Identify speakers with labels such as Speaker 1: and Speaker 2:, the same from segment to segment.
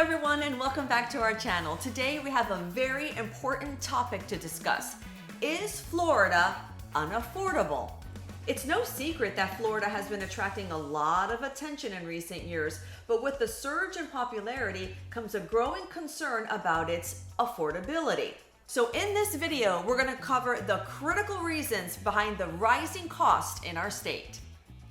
Speaker 1: everyone, and welcome back to our channel. Today we have a very important topic to discuss. Is Florida unaffordable? It's no secret that Florida has been attracting a lot of attention in recent years, but with the surge in popularity comes a growing concern about its affordability. So in this video, we're going to cover the critical reasons behind the rising cost in our state.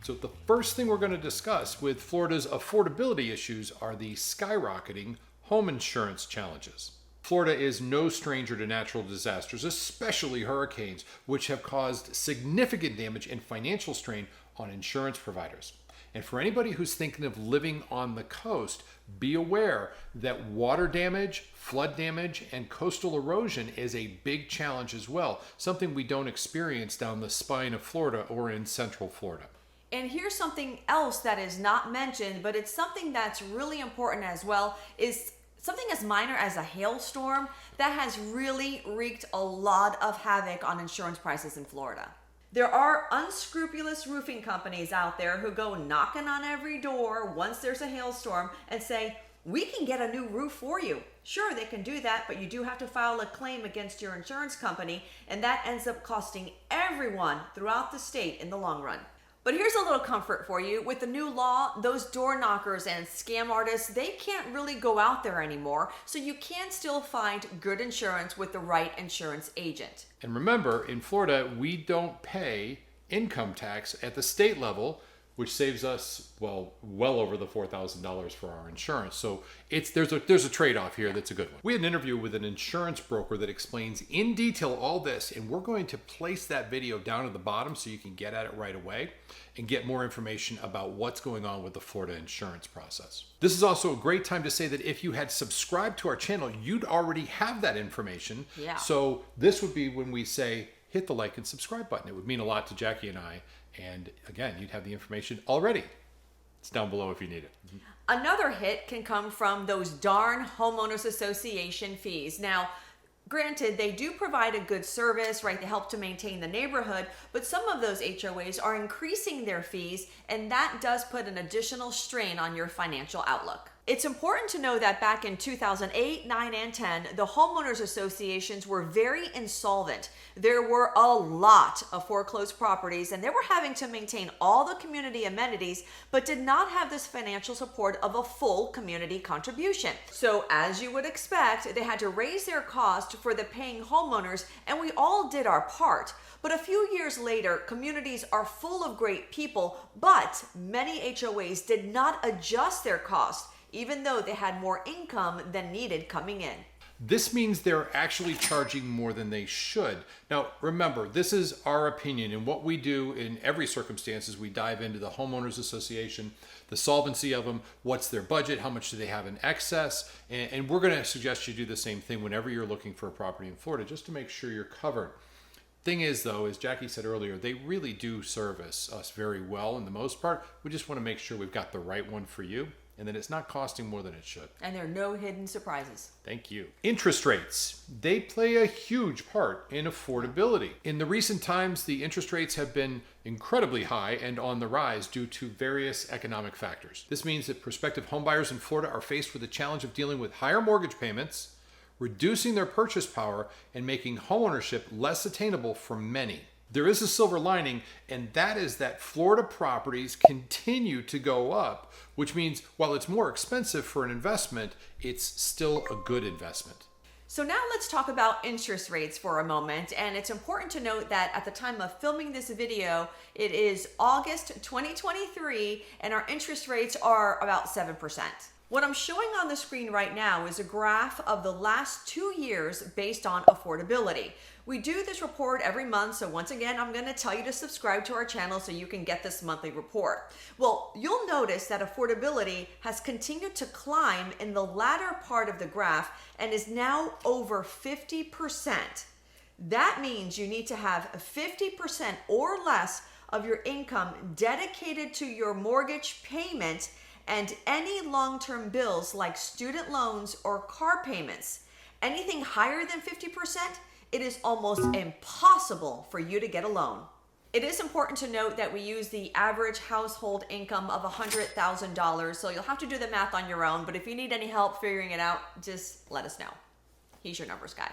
Speaker 2: So the first thing we're going to discuss with Florida's affordability issues are the skyrocketing home insurance challenges. Florida is no stranger to natural disasters, especially hurricanes, which have caused significant damage and financial strain on insurance providers. And for anybody who's thinking of living on the coast, be aware that water damage, flood damage, and coastal erosion is a big challenge as well, something we don't experience down the spine of Florida or in central Florida.
Speaker 1: And here's something else that is not mentioned, but it's something that's really important as well, is something as minor as a hailstorm that has really wreaked a lot of havoc on insurance prices in Florida. There are unscrupulous roofing companies out there who go knocking on every door once there's a hailstorm and say, we can get a new roof for you. Sure, they can do that, but you do have to file a claim against your insurance company, and that ends up costing everyone throughout the state in the long run. But here's a little comfort for you. With the new law, those door knockers and scam artists, they can't really go out there anymore, so you can still find good insurance with the right insurance agent.
Speaker 2: And remember, in Florida, we don't pay income tax at the state level, which saves us, well over the $4,000 for our insurance. So there's a trade-off here that's a good one. We had an interview with an insurance broker that explains in detail all this, and we're going to place that video down at the bottom so you can get at it right away and get more information about what's going on with the Florida insurance process. This is also a great time to say that if you had subscribed to our channel, you'd already have that information.
Speaker 1: Yeah.
Speaker 2: So this would be when we say, hit the like and subscribe button. It would mean a lot to Jackie and I. And again, you'd have the information already. It's down below if you need it.
Speaker 1: Another hit can come from those darn homeowners association fees. Now, granted, they do provide a good service, right? They help to maintain the neighborhood, but some of those HOAs are increasing their fees, and that does put an additional strain on your financial outlook. It's important to know that back in 2008, 9, and 10, the homeowners associations were very insolvent. There were a lot of foreclosed properties, and they were having to maintain all the community amenities, but did not have this financial support of a full community contribution. So as you would expect, they had to raise their cost for the paying homeowners, and we all did our part. But a few years later, communities are full of great people, but many HOAs did not adjust their cost, even though they had more income than needed coming in.
Speaker 2: This means they're actually charging more than they should. Now, remember, this is our opinion, and what we do in every circumstance is we dive into the homeowners association, the solvency of them, what's their budget, how much do they have in excess, and we're going to suggest you do the same thing whenever you're looking for a property in Florida, just to make sure you're covered. Thing is, though, as Jackie said earlier, they really do service us very well in the most part. We just want to make sure we've got the right one for you, and that it's not costing more than it should.
Speaker 1: And there are no hidden surprises.
Speaker 2: Thank you. Interest rates. They play a huge part in affordability. In the recent times, the interest rates have been incredibly high and on the rise due to various economic factors. This means that prospective homebuyers in Florida are faced with the challenge of dealing with higher mortgage payments, reducing their purchase power, and making homeownership less attainable for many. There is a silver lining, and that is that Florida properties continue to go up, which means while it's more expensive for an investment, it's still a good investment.
Speaker 1: So now let's talk about interest rates for a moment. And it's important to note that at the time of filming this video, it is August 2023, and our interest rates are about 7%. What I'm showing on the screen right now is a graph of the last 2 years based on affordability. We do this report every month, so once again, I'm going to tell you to subscribe to our channel so you can get this monthly report. Well, you'll notice that affordability has continued to climb in the latter part of the graph and is now over 50%. That means you need to have 50% or less of your income dedicated to your mortgage payment and any long-term bills like student loans or car payments. Anything higher than 50%, it is almost impossible for you to get a loan. It is important to note that we use the average household income of $100,000, so you'll have to do the math on your own, but if you need any help figuring it out, just let us know. He's your numbers guy.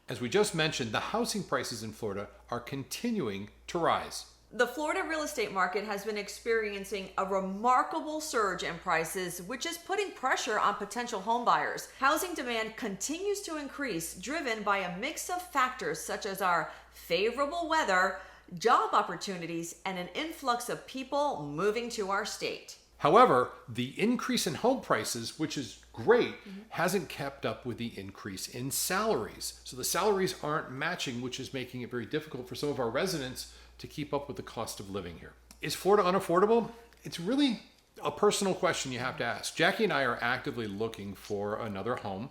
Speaker 2: As we just mentioned, the housing prices in Florida are continuing to rise.
Speaker 1: The Florida real estate market has been experiencing a remarkable surge in prices, which is putting pressure on potential home buyers. Housing demand continues to increase, driven by a mix of factors such as our favorable weather, job opportunities, and an influx of people moving to our state.
Speaker 2: However, the increase in home prices, which is great, hasn't kept up with the increase in salaries. So the salaries aren't matching, which is making it very difficult for some of our residents to keep up with the cost of living here. Is Florida unaffordable? It's really a personal question you have to ask. Jacquie and I are actively looking for another home,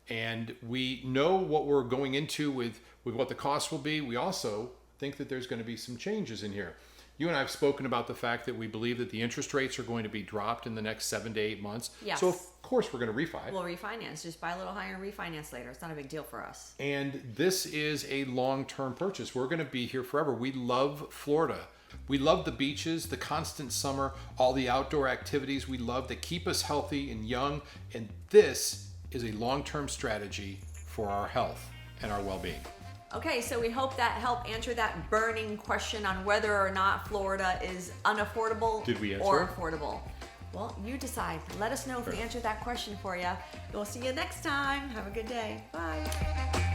Speaker 2: and we know what we're going into with what the cost will be. We also think that there's going to be some changes in here. You and I have spoken about the fact that we believe that the interest rates are going to be dropped in the next 7 to 8 months.
Speaker 1: Yes.
Speaker 2: So of course we're going to refi.
Speaker 1: We'll refinance. Just buy a little higher and refinance later. It's not a big deal for us.
Speaker 2: And this is a long-term purchase. We're going to be here forever. We love Florida. We love the beaches, the constant summer, all the outdoor activities we love that keep us healthy and young. And this is a long-term strategy for our health and our well-being.
Speaker 1: Okay, so we hope that helped answer that burning question on whether or not Florida is unaffordable
Speaker 2: Did we answer
Speaker 1: or
Speaker 2: it?
Speaker 1: affordable. Well, you decide. Let us know if we answered that question for you. We'll see you next time. Have a good day. Bye.